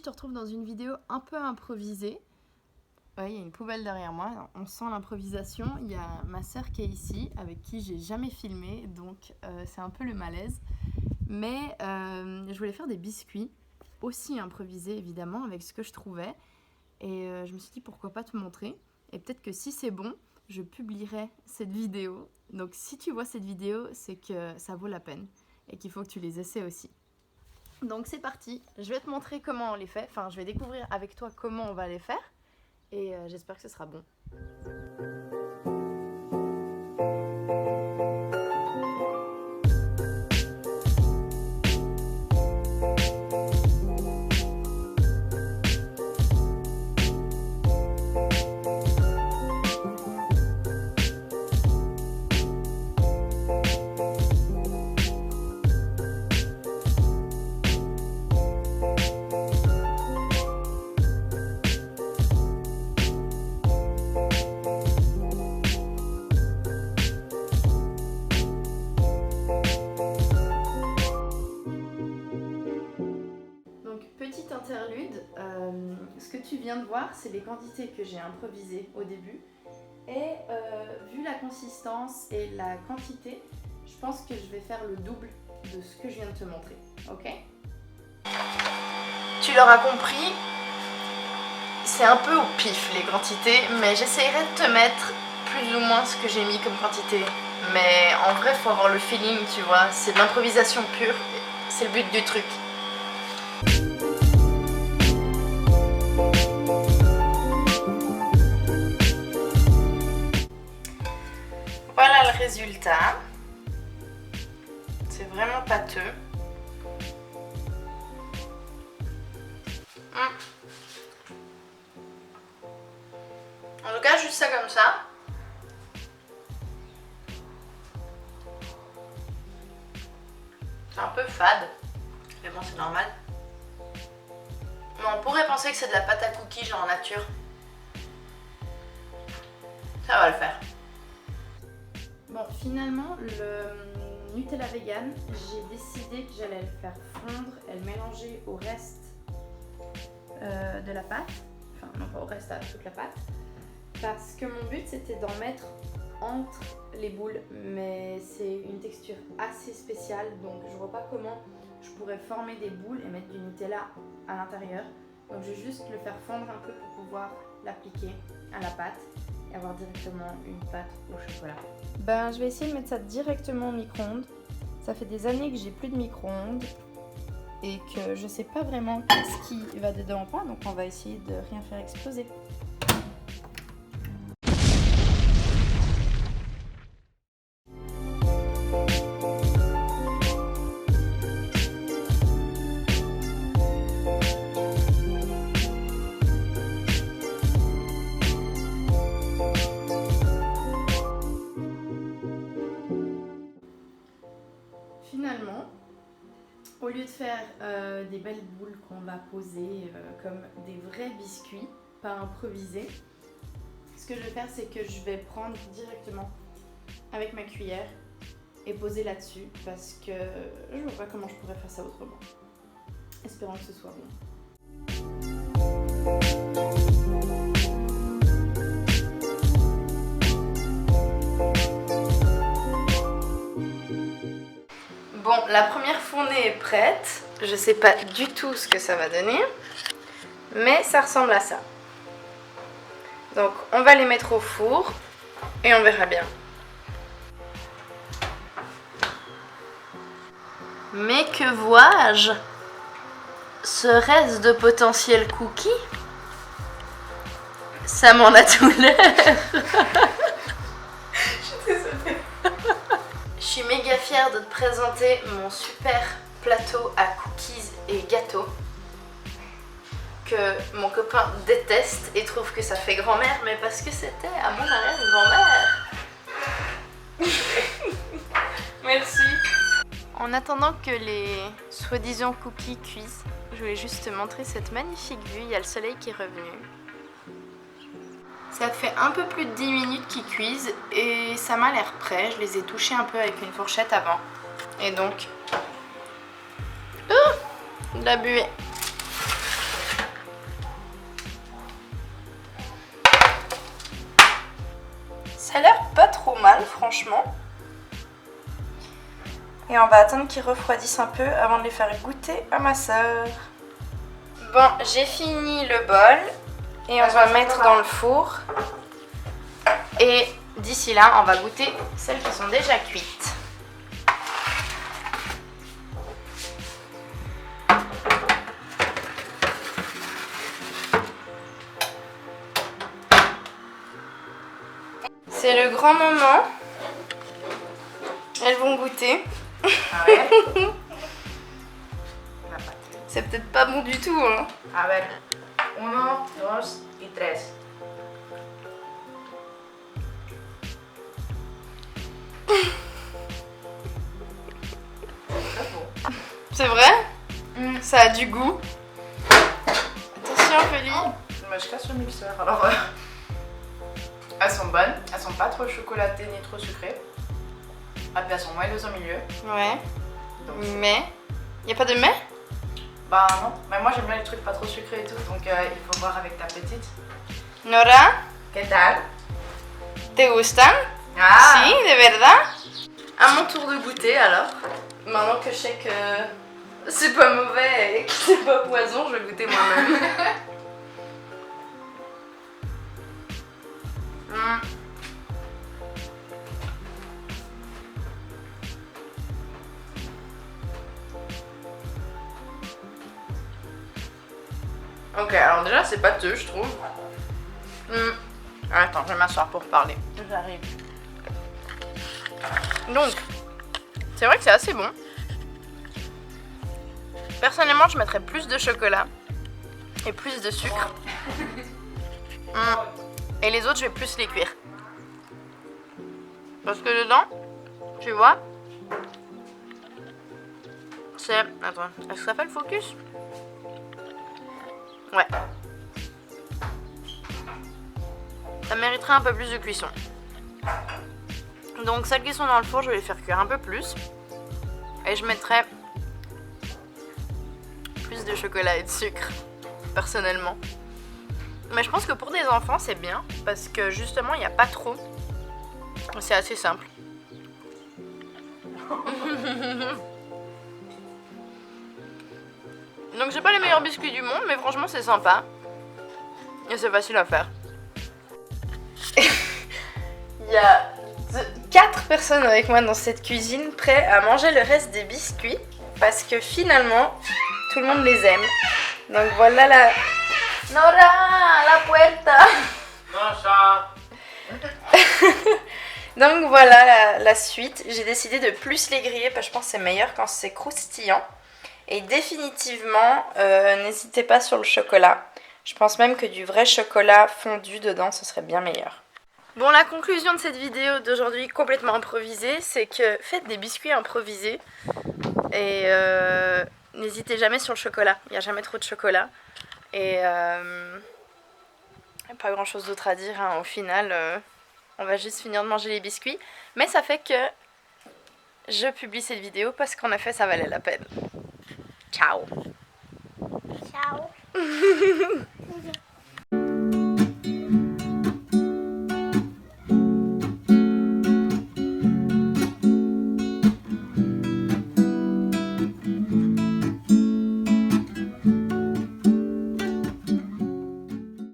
te retrouve dans une vidéo un peu improvisée. Ouais, il y a une poubelle derrière moi, on sent l'improvisation. Il y a ma sœur qui est ici, avec qui j'ai jamais filmé, donc c'est un peu le malaise. Mais je voulais faire des biscuits, aussi improvisés évidemment, avec ce que je trouvais. Et je me suis dit pourquoi pas te montrer. Et peut-être que si c'est bon, je publierai cette vidéo. Donc si tu vois cette vidéo, c'est que ça vaut la peine et qu'il faut que tu les essaies aussi. Donc c'est parti, je vais te montrer comment on les fait. Enfin, je vais découvrir avec toi comment on va les faire. Et j'espère que ce sera bon. Petit interlude, ce que tu viens de voir, c'est les quantités que j'ai improvisées au début. Et vu la consistance et la quantité, je pense que je vais faire le double de ce que je viens de te montrer. Ok? Tu l'auras compris, c'est un peu au pif les quantités, mais j'essaierai de te mettre plus ou moins ce que j'ai mis comme quantité. Mais en vrai, il faut avoir le feeling, tu vois, c'est de l'improvisation pure, c'est le but du truc. Voilà le résultat. C'est vraiment pâteux. En tout cas, juste ça comme ça. C'est un peu fade, mais bon, c'est normal. Mais on pourrait penser que c'est de la pâte à cookies genre nature. Ça va le faire. Bon, finalement, le Nutella vegan, j'ai décidé que j'allais le faire fondre et le mélanger au reste de la pâte. Enfin, non pas au reste, à toute la pâte. Parce que mon but, c'était d'en mettre entre les boules. Mais c'est une texture assez spéciale, donc je vois pas comment je pourrais former des boules et mettre du Nutella à l'intérieur. Donc je vais juste le faire fondre un peu pour pouvoir l'appliquer à la pâte et avoir directement une pâte au chocolat. Ben, je vais essayer de mettre ça directement au micro-ondes. Ça fait des années que j'ai plus de micro-ondes et que je sais pas vraiment ce qui va dedans ou pas, donc on va essayer de rien faire exploser. Finalement, au lieu de faire des belles boules qu'on va poser comme des vrais biscuits, pas improvisés, ce que je vais faire, c'est que je vais prendre directement avec ma cuillère et poser là-dessus parce que je vois pas comment je pourrais faire ça autrement. Espérons que ce soit bon. Bon, la première fournée est prête. Je sais pas du tout ce que ça va donner, mais ça ressemble à ça. Donc, on va les mettre au four et on verra bien. Mais que vois-je? Serait-ce de potentiels cookies? Ça m'en a tout l'air. Je suis désolée. Je suis méga fière de te présenter mon super plateau à cookies et gâteaux que mon copain déteste et trouve que ça fait grand-mère, mais parce que c'était à mon arrière-grand-mère. Merci. En attendant que les soi-disant cookies cuisent, je voulais juste te montrer cette magnifique vue. Il y a le soleil qui est revenu. Ça fait un peu plus de 10 minutes qu'ils cuisent et ça m'a l'air prêt. Je les ai touchés un peu avec une fourchette avant. Et donc... de la buée. Ça a l'air pas trop mal, franchement. Et on va attendre qu'ils refroidissent un peu avant de les faire goûter à ma sœur. Bon, j'ai fini le bol et on va mettre dans le four. Et d'ici là, on va goûter celles qui sont déjà cuites. C'est le grand moment. Elles vont goûter. A ver. La pata. C'est peut-être pas bon du tout, hein. A ver. 1, 2 y 3. C'est vrai? Ça a du goût. Attention, Feli. Bah, je casse le mixeur. Alors, elles sont bonnes. Elles sont pas trop chocolatées ni trop sucrées. Ah, puis elles sont moelleuses au milieu. Ouais. Donc, Mais. Y a pas de mais? bah non. Mais moi j'aime bien les trucs pas trop sucrés et tout. Donc il faut voir avec ta petite. Nora, ¿Qué tal? te gustan? Ah. Si, de verdad? À mon tour de goûter alors. Maintenant que je sais que c'est pas mauvais et que c'est pas poison, je vais goûter moi-même. Ok, alors déjà c'est pâteux je trouve. Attends, je vais m'asseoir pour parler. J'arrive. Donc, c'est vrai que c'est assez bon. Personnellement, je mettrais plus de chocolat et plus de sucre. Et les autres, je vais plus les cuire. Parce que dedans, tu vois, c'est... Attends, est-ce que ça fait le focus? Ouais. Ça mériterait un peu plus de cuisson. Donc celles qui sont dans le four, je vais les faire cuire un peu plus. Et je mettrai plus de chocolat et de sucre, personnellement. Mais je pense que pour des enfants, c'est bien. Parce que justement, il n'y a pas trop. C'est assez simple. Donc j'ai pas les meilleurs biscuits du monde, mais franchement c'est sympa. Et c'est facile à faire. Il y a 4 personnes avec moi dans cette cuisine prêts à manger le reste des biscuits. Parce que finalement, tout le monde les aime. Donc voilà la... Nora, la puerta. Donc voilà la suite. J'ai décidé de plus les griller parce que je pense que c'est meilleur quand c'est croustillant. Et définitivement, n'hésitez pas sur le chocolat. Je pense même que du vrai chocolat fondu dedans, ce serait bien meilleur. Bon, la conclusion de cette vidéo d'aujourd'hui complètement improvisée, c'est que faites des biscuits improvisés. Et n'hésitez jamais sur le chocolat. Il n'y a jamais trop de chocolat. Et pas grand chose d'autre à dire, hein. Au final, on va juste finir de manger les biscuits. Mais ça fait que je publie cette vidéo parce qu'en effet, ça valait la peine. Ciao. Ciao.